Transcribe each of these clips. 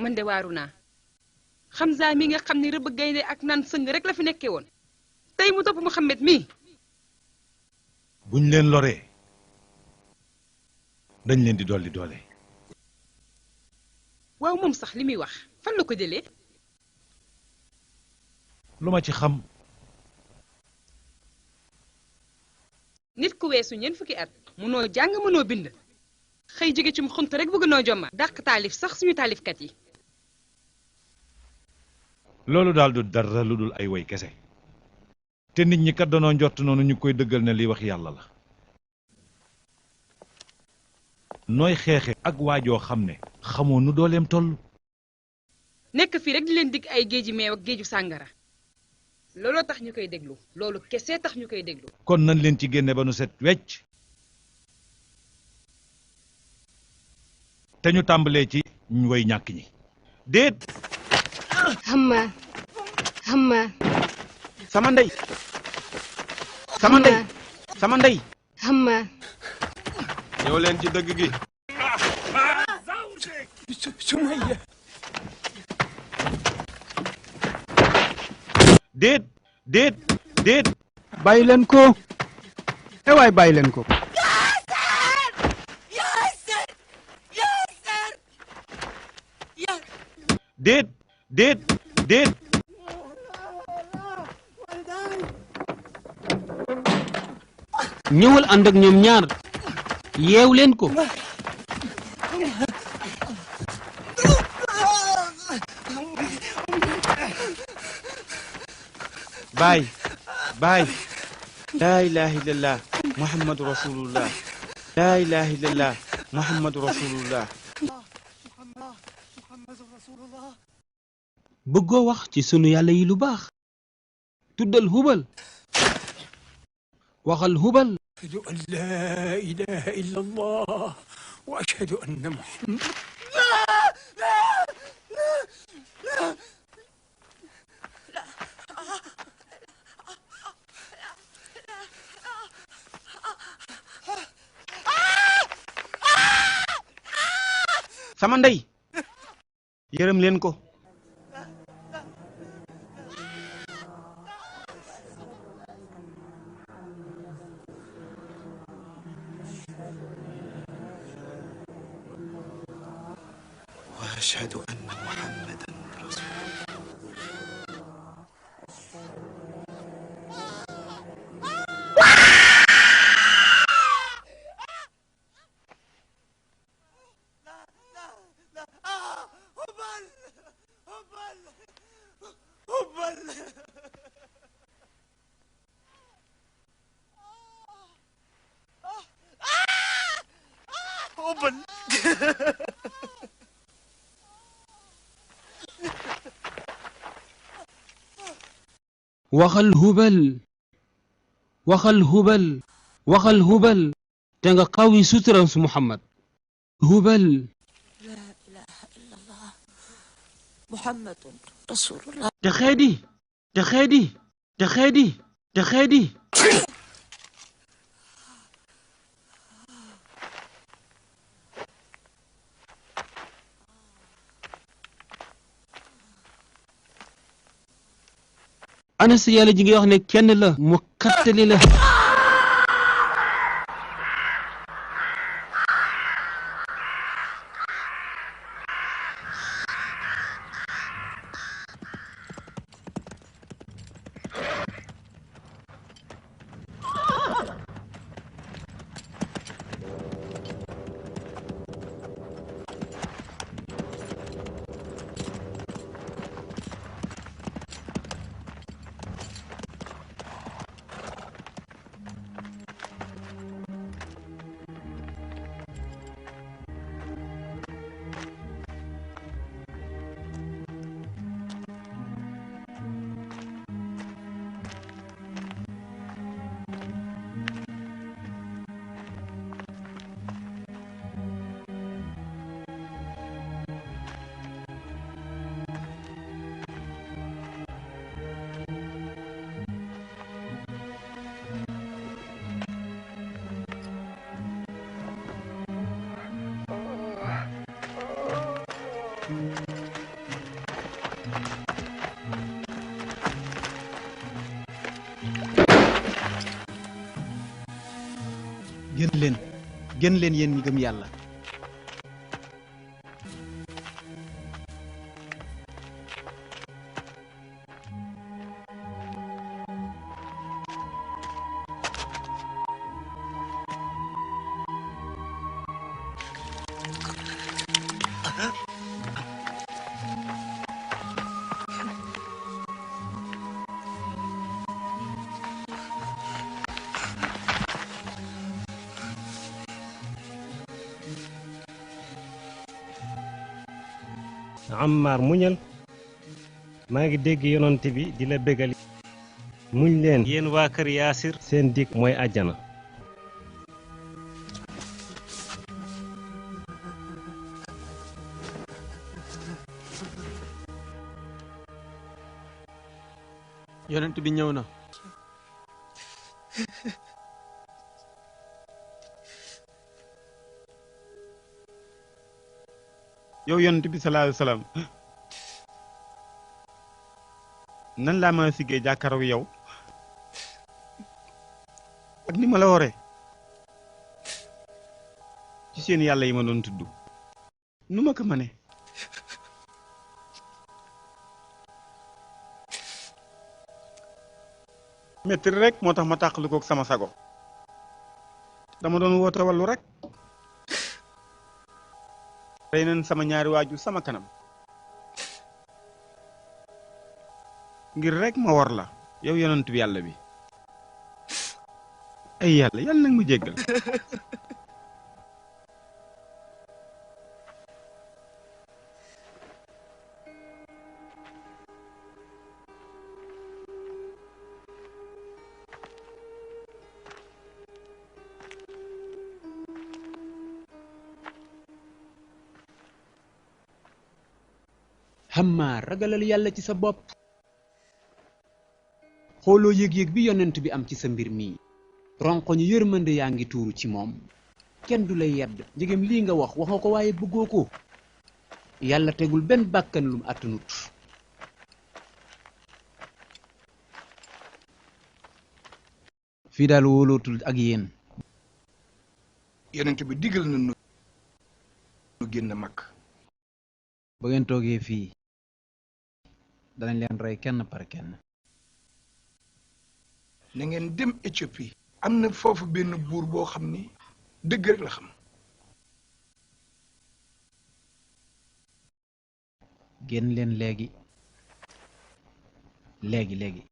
man de waaru naa Hamza mi nga xam ne rëbb gaynde ak naan sëng rek la fi nekkee woon tey mu topp Mohamed mii. buñ leen loree dañ leen di dolli doole. waaw moom sax li muy wax fan la ko jëlee. lu ma ci xam. nit ku weesu ñeent fukki at mënoo jàng mënoo bind xëy jóge ci mu xunt rek bëgg noo jomma dàq taalif sax suñu taalifkat yi. loolu daal du dara lu dul ay woy kese te nit ñi kat danoo njort noonu ñu koy dëggal ne li wax yàlla la. nooy xeexe ak waajoo xam ne xamoo nu dooleem toll. nekk fii rek di leen dig ay géeji meew ak géeju sàngara looloo tax ñu koy déglu loolu kese tax ñu koy déglu. kon nañ leen ci génne ba nu set wecc te ñu tàmbalee ci ñu way ñàkk ñi déet. Hamma sama ndey sama ndey Hamma ñëw leen ci dëgg gi. Sumayya déet bàyyi leen ko waay bàyyi leen ko. déet ñëwal ànd ak ñoom ñaar yeew leen ko. baay laa ilaha illallah muhammadu rasulullah laa ilaha illallah muhammadu rasulullah. bëggoo wax ci sunu yàlla yi lu baax tuddal hubal waxal hubal. ashhadu an laa ilaha illallah wa ashhadu anna muhammad. sama ndey yërëm leen ko. wa ashhadu anna muhammadan rasul. waxal hubal waxal hubal te nga xawi suturam su Muhammad. hubal. la ilaha illallah muhammadun rasulullah. te xeedi. ana sa yàlla ji ngi wax ne kenn la mu xattali la. génn leen yéen ñi gëm yàlla. Ammar muñal maa ngi dégg yonent bi di la bégal muñ leen yéen waa kër Yaasir seen dig mooy àjjana. yonent bi ñëw na. yow yonent bi sallallahu alayhi wasallam nan laa mën a siggee jàkkaarloo yow ak ni ma la waree ci seen yàlla yi ma doon tudd nu ma ko mënee. metti rek moo tax ma tàqali kook sama sago dama doon woote wallu rek rey nañ sama ñaari waajur sama kanam ngir rek ma war la yow yonent bi yàlla bi ay yàlla nag ma jéggal. Hammaar ragalal yàlla ci sa bopp. xooloo yëg-yëg bi yonent bi am ci sa mbir mii. ronkoñu yërmande yaa ngi tuuru ci moom. kenn du la yedd njëgam lii nga wax waxoo ko waaye bëggoo ko. yàlla tegul benn bàkkan lum attanut. fii daal wóolootul ak yéen. yonent bi digal na nu génn mag. ba ngeen toogee fii danañ leen rey kenn par kenn. na ngeen dem Éthiopie. am na foofu benn buur boo xam ni dëgg rek la xam. génn leen léegi léegi.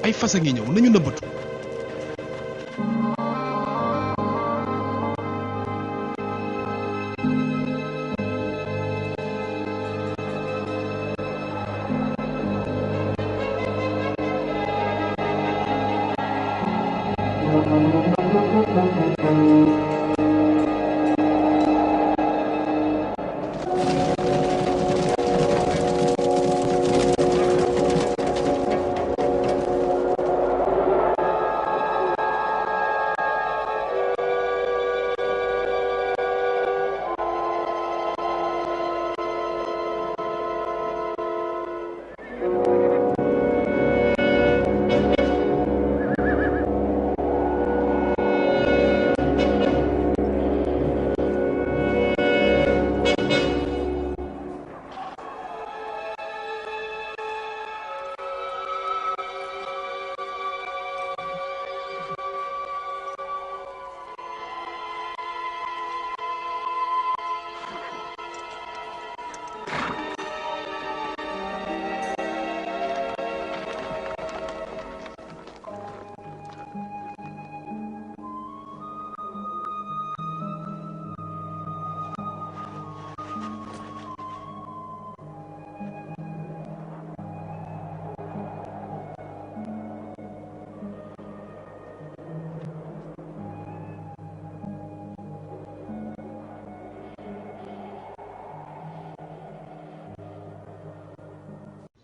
ay fas a ngi ñëw nañu nëbbatu.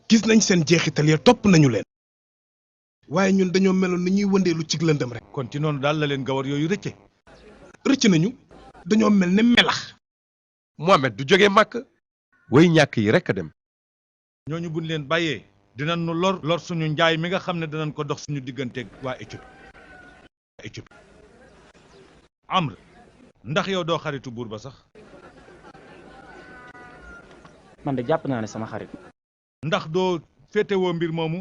gis nañ seen jeexital ya topp nañu leen waaye ñun dañoo meloon ni ñuy wëndeelu ci lëndëm rek. kon ci noonu daal la leen gawar yooyu rëcce. rëcc nañu dañoo mel ne melax. Mohamed du jóge màkk way ñàkk yi rek a dem. ñooñu buñ leen bàyyee dinañ nu lor suñu njaay mi nga xam ne danañ ko dox suñu digganteeg waa Éthiopie. Amr ndax yow doo xaritu buur ba sax. man de jàpp naa ne sama xarit. ndax doo féetewoo mbir moomu.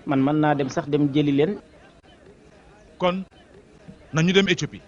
man mën naa dem sax dem jëli leen. kon nañu dem Éthiopie.